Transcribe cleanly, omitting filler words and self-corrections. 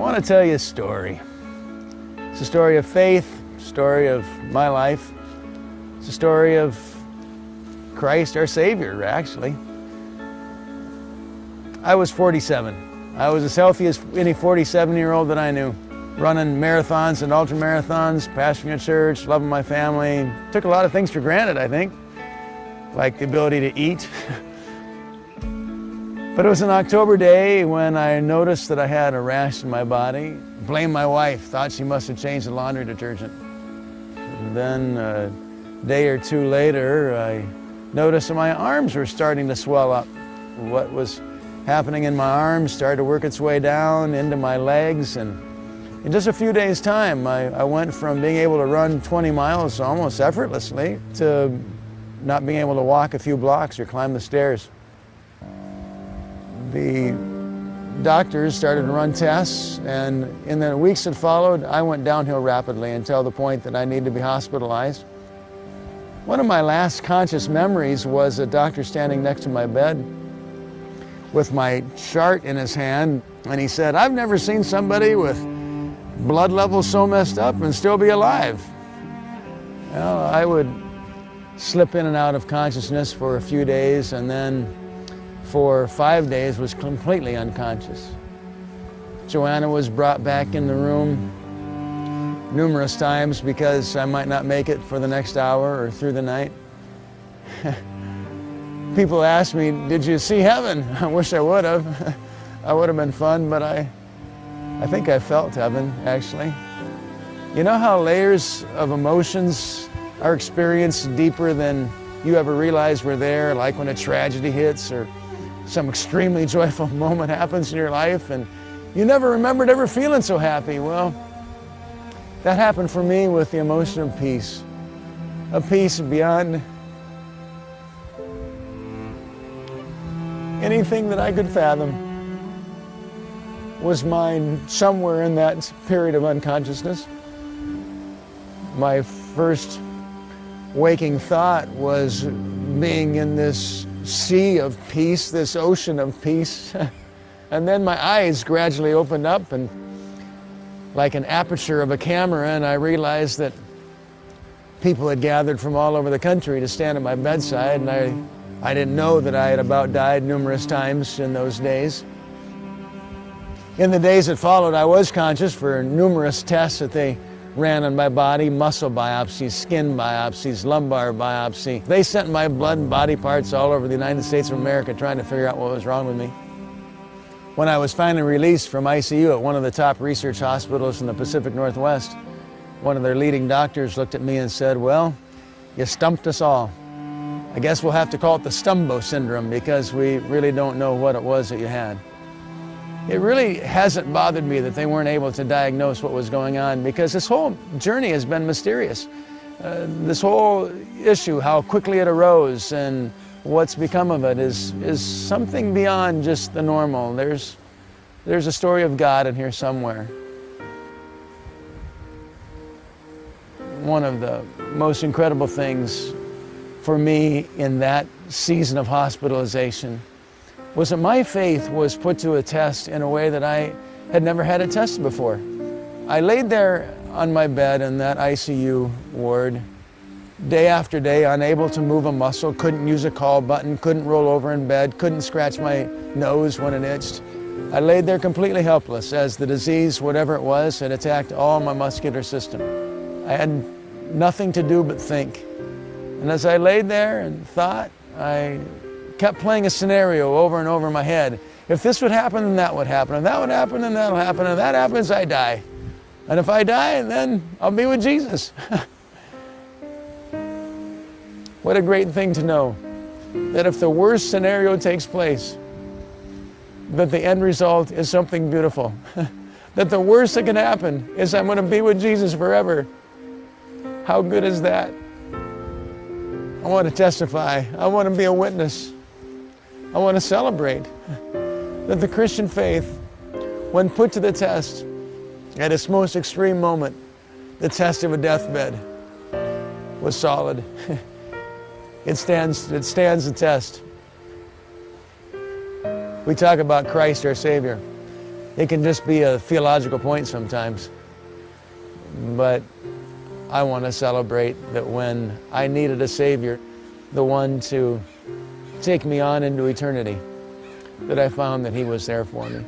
want to tell you a story. It's a story of faith, a story of my life. It's a story of Christ, our Savior, actually. I was 47. I was as healthy as any 47-year-old that I knew. Running marathons and ultramarathons, pastoring a church, loving my family. Took a lot of things for granted, I think, like the ability to eat. But it was an October day when I noticed that I had a rash in my body. Blamed my wife, thought she must have changed the laundry detergent. And then a day or two later, I noticed that my arms were starting to swell up. What was happening in my arms started to work its way down into my legs, and in just a few days' time, I went from being able to run 20 miles almost effortlessly to not being able to walk a few blocks or climb the stairs. The doctors started to run tests, and in the weeks that followed, I went downhill rapidly until the point that I needed to be hospitalized. One of my last conscious memories was a doctor standing next to my bed with my chart in his hand, and he said, "I've never seen somebody with blood levels so messed up and still be alive." Well, I would slip in and out of consciousness for a few days, and then for 5 days was completely unconscious. Joanna was brought back in the room numerous times because I might not make it for the next hour or through the night. People ask me, "Did you see heaven?" I wish I would have. I would have been fun, but I think I felt heaven, actually. You know how layers of emotions are experienced deeper than you ever realize were there, like when a tragedy hits or some extremely joyful moment happens in your life and you never remembered ever feeling so happy? Well, that happened for me with the emotion of peace. A peace beyond anything that I could fathom was mine somewhere in that period of unconsciousness. My first waking thought was being in this sea of peace, this ocean of peace. And then my eyes gradually opened up, and like an aperture of a camera, and I realized that people had gathered from all over the country to stand at my bedside, and I didn't know that I had about died numerous times in those days. In the days that followed, I was conscious for numerous tests that they ran on my body, muscle biopsies, skin biopsies, lumbar biopsy. They sent my blood and body parts all over the United States of America trying to figure out what was wrong with me. When I was finally released from ICU at one of the top research hospitals in the Pacific Northwest, one of their leading doctors looked at me and said, "Well, you stumped us all. I guess we'll have to call it the Stumbo syndrome because we really don't know what it was that you had." It really hasn't bothered me that they weren't able to diagnose what was going on, because this whole journey has been mysterious. This whole issue, how quickly it arose and what's become of it is something beyond just the normal. There's a story of God in here somewhere. One of the most incredible things for me in that season of hospitalization was that my faith was put to a test in a way that I had never had it tested before. I laid there on my bed in that ICU ward day after day, unable to move a muscle, couldn't use a call button, couldn't roll over in bed, couldn't scratch my nose when it itched. I laid there completely helpless as the disease, whatever it was, had attacked all my muscular system. I had nothing to do but think. And as I laid there and thought, I kept playing a scenario over and over in my head. If this would happen, then that would happen. If that would happen, then that'll happen. If that happens, I die. And if I die, then I'll be with Jesus. What a great thing to know, that if the worst scenario takes place, that the end result is something beautiful. That the worst that can happen is I'm going to be with Jesus forever. How good is that? I want to testify. I want to be a witness. I want to celebrate that the Christian faith, when put to the test, at its most extreme moment, the test of a deathbed, was solid. It stands the test. We talk about Christ our Savior. It can just be a theological point sometimes. But I want to celebrate that when I needed a Savior, the one to take me on into eternity, that I found that He was there for me.